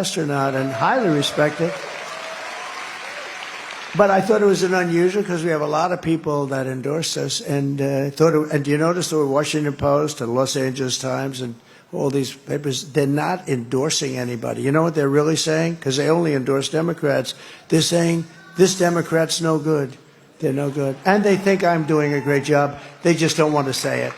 astronaut and highly respected. But I thought it was an unusual because we have a lot of people that endorse us, and and do you notice the Washington Post and Los Angeles Times and all these papers, they're not endorsing anybody. You know what they're really saying? Because they only endorse Democrats. They're saying, this Democrat's no good. They're no good. And they think I'm doing a great job. They just don't want to say it.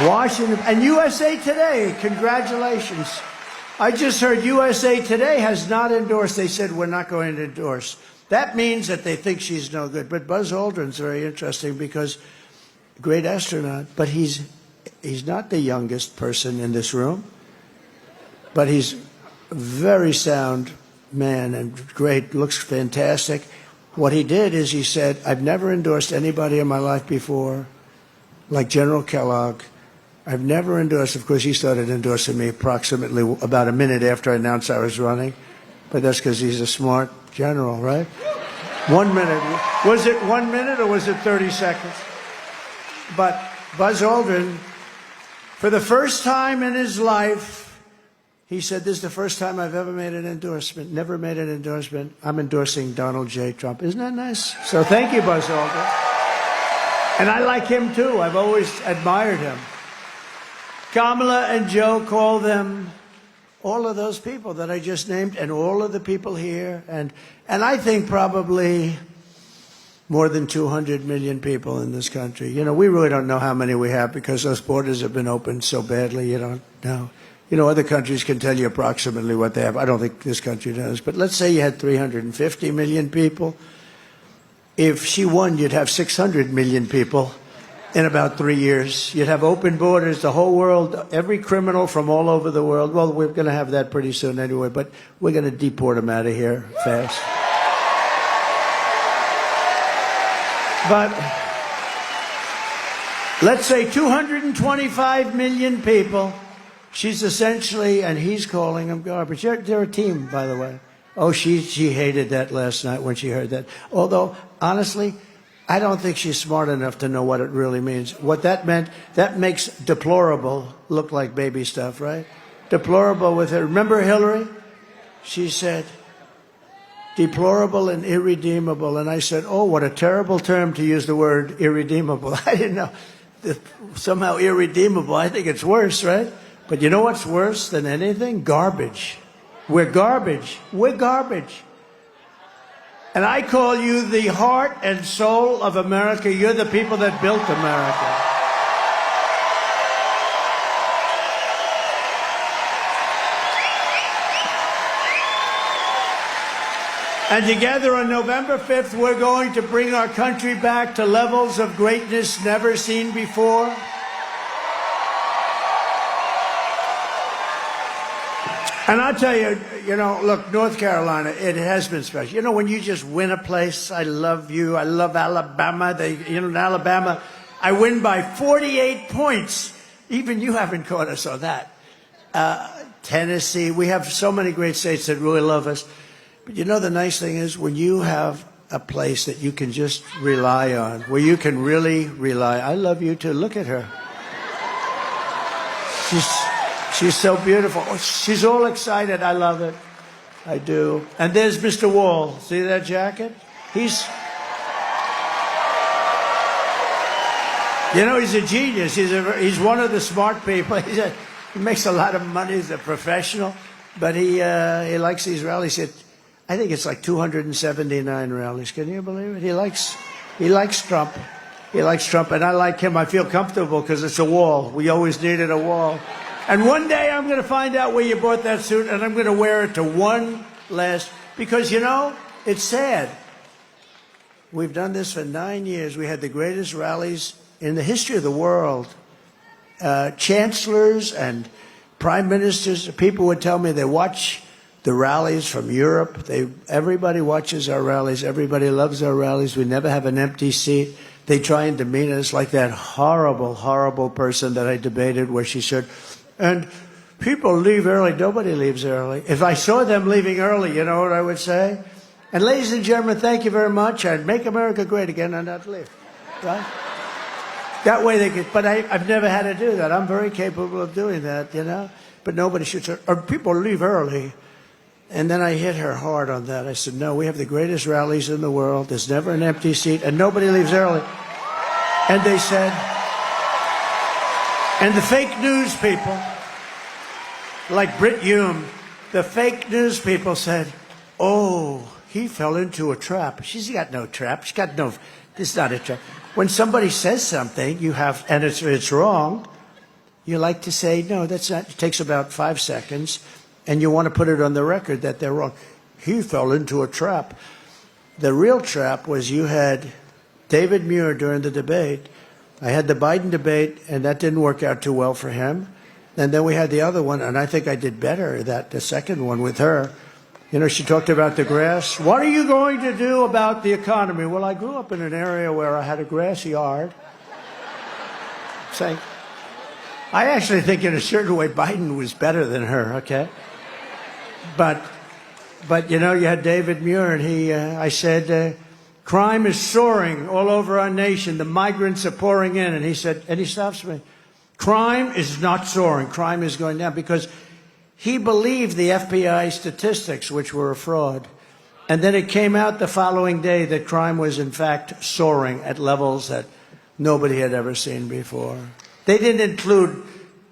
Washington and USA Today, congratulations. I just heard USA Today has not endorsed. They said, we're not going to endorse. That means that they think she's no good. But Buzz Aldrin's very interesting because great astronaut, but he's not the youngest person in this room, but he's a very sound man and great, looks fantastic. What he did is he said, I've never endorsed anybody in my life before, like General Kellogg. I've never endorsed, of course, he started endorsing me approximately about a minute after I announced I was running, but that's because he's a smart general, right? 1 minute. Was it 1 minute or was it 30 seconds? But Buzz Aldrin, for the first time in his life, he said, this is the first time I've ever made an endorsement, never made an endorsement. I'm endorsing Donald J. Trump. Isn't that nice? So thank you, Buzz Aldrin. And I like him, too. I've always admired him. Kamala and Joe call them all of those people that I just named and all of the people here. And I think probably more than 200 million people in this country. You know, we really don't know how many we have because those borders have been opened so badly, you don't know. You know, other countries can tell you approximately what they have. I don't think this country does. But let's say you had 350 million people. If she won, you'd have 600 million people in about 3 years. You'd have open borders, the whole world, every criminal from all over the world. Well, we're going to have that pretty soon anyway, but we're going to deport them out of here fast. But let's say 225 million people. She's essentially, and he's calling them garbage. They're a team, by the way. Oh, she hated that last night when she heard that. Although, honestly, I don't think she's smart enough to know what it really means. What that meant, that makes deplorable look like baby stuff, right? Deplorable with her. Remember Hillary? She said, deplorable and irredeemable. And I said, oh, what a terrible term to use the word irredeemable. I didn't know. Somehow irredeemable. I think it's worse, right? But you know what's worse than anything? Garbage. We're garbage. We're garbage. And I call you the heart and soul of America. You're the people that built America. And together on November 5th, we're going to bring our country back to levels of greatness never seen before. And I'll tell you, you know, look, North Carolina, it has been special. You know, when you just win a place, I love you. I love Alabama. In Alabama, I win by 48 points. Even you haven't caught us on that. Tennessee, we have so many great states that really love us. But you know, the nice thing is when you have a place that you can just rely on, where you can really rely. I love you too. Look at her. She's so beautiful. Oh, she's all excited. I love it. I do. And there's Mr. Wall. See that jacket? He's a genius. He's one of the smart people. He makes a lot of money. He's a professional. But he likes these rallies. I think it's like 279 rallies. Can you believe it? He likes Trump. He likes Trump. And I like him. I feel comfortable because it's a wall. We always needed a wall. And one day I'm going to find out where you bought that suit, and I'm going to wear it to one last, because, you know, it's sad. We've done this for 9 years. We had the greatest rallies in the history of the world. Chancellors and prime ministers, people would tell me they watch the rallies from Europe. Everybody watches our rallies. Everybody loves our rallies. We never have an empty seat. They try and demean us like that horrible, horrible person that I debated where she said, and people leave early. Nobody leaves early. If I saw them leaving early, you know what I would say? And ladies and gentlemen, thank you very much. I'd make America great again and I'd leave. Right? That way they could, but I've never had to do that. I'm very capable of doing that, you know. but nobody shoots her. Or people leave early. And then I hit her hard on that. I said, no, we have the greatest rallies in the world. There's never an empty seat, and nobody leaves early. And they said, and the fake news people, like Brit Hume, the fake news people said, oh, he fell into a trap. She's got no trap. She's got no, this is not a trap. When somebody says something, you have, and it's wrong, you like to say, no, that's not, it takes about 5 seconds. And you want to put it on the record that they're wrong. He fell into a trap. The real trap was you had David Muir during the debate. I had the Biden debate, and that didn't work out too well for him. And then we had the other one, and I think I did better, the second one with her. You know, she talked about the grass. What are you going to do about the economy? Well, I grew up in an area where I had a grass yard. Saying, I actually think in a certain way Biden was better than her, okay? But you know, you had David Muir, and I said, crime is soaring all over our nation. The migrants are pouring in. And he said, and he stops me. Crime is not soaring. Crime is going down, because he believed the FBI statistics, which were a fraud. And then it came out the following day that crime was, in fact, soaring at levels that nobody had ever seen before. They didn't include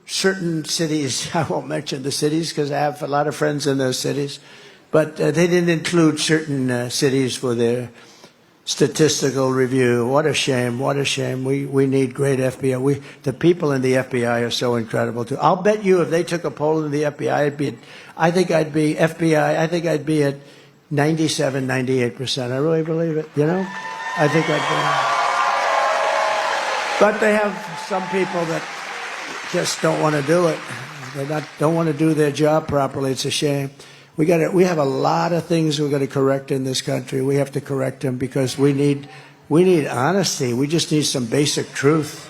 certain cities. I won't mention the cities because I have a lot of friends in those cities. But they didn't include certain cities for their statistical review. What a shame. What a shame. We need great FBI. The people in the FBI are so incredible, too. I'll bet you if they took a poll in the FBI, I think I'd be at 97, 98%. I really believe it, you know? I think I'd be. But they have some people that just don't want to do it. Don't want to do their job properly. It's a shame. We have a lot of things we've got to correct in this country. We have to correct them because we need honesty. We just need some basic truth.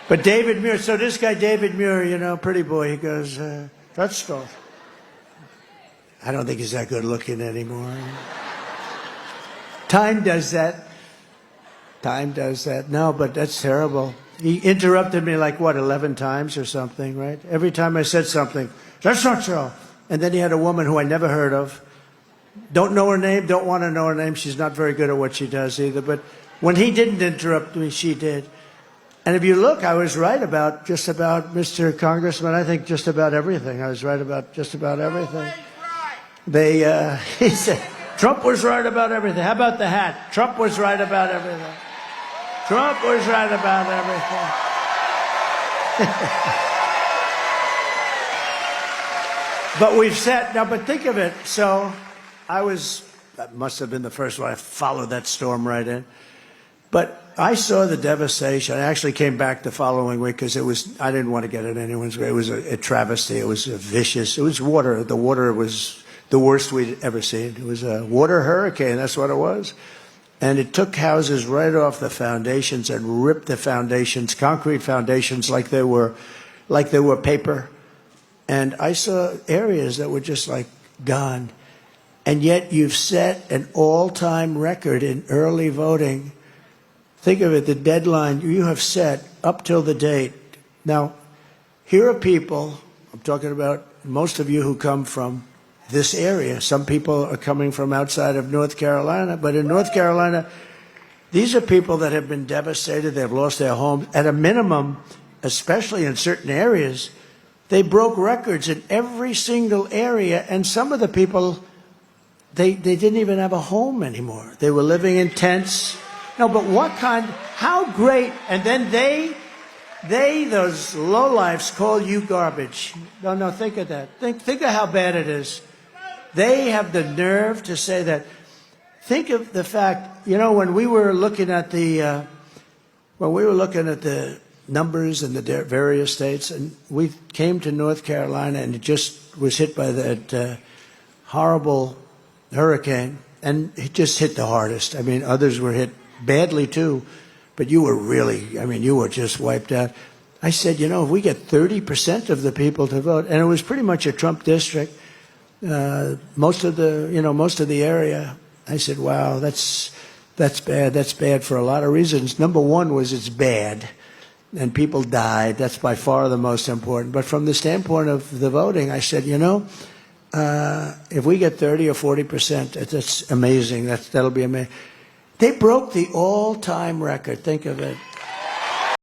But David Muir, so this guy David Muir, you know, pretty boy, he goes, that's stuff. I don't think he's that good looking anymore. Time does that. Time does that. No, but that's terrible. He interrupted me like, what, 11 times or something, right? Every time I said something, that's not so. And then he had a woman who I never heard of. Don't know her name, don't want to know her name. She's not very good at what she does either. But when he didn't interrupt me, she did. And if you look, I was right about just about Mr. Congressman. I think just about everything. I was right about just about everything. He said, Trump was right about everything. How about the hat? Trump was right about everything. Trump was right about everything. But we've said, now, but think of it. So that must have been the first one. I followed that storm right in. But I saw the devastation. I actually came back the following week because I didn't want to get in anyone's way. It was a travesty. It was vicious. It was water. The water was the worst we'd ever seen. It was a water hurricane. That's what it was. And it took houses right off the foundations and ripped the foundations, concrete foundations, like they were paper. And I saw areas that were just like gone. And yet you've set an all-time record in early voting. Think of it, the deadline you have set up till the date. Now, here are people, I'm talking about most of you who come from this area. Some people are coming from outside of North Carolina, but in North Carolina, these are people that have been devastated. They've lost their homes. At a minimum, especially in certain areas, they broke records in every single area, and some of the people, they didn't even have a home anymore. They were living in tents. No, but how great, and then those lowlifes call you garbage. No, think of that. Think of how bad it is. They have the nerve to say that. Think of the fact, you know, when we were looking at the numbers in the various states, and we came to North Carolina, and it just was hit by that horrible hurricane, and it just hit the hardest. I mean, others were hit badly too, but you were just wiped out. I said, you know, if we get 30% of the people to vote, and it was pretty much a Trump district, most of the area, I said, wow, that's bad. That's bad for a lot of reasons. Number one was it's bad. and people died. That's by far the most important. But from the standpoint of the voting, I said, you know, if we get 30 or 40%, that's amazing. That'll be amazing. They broke the all-time record. Think of it.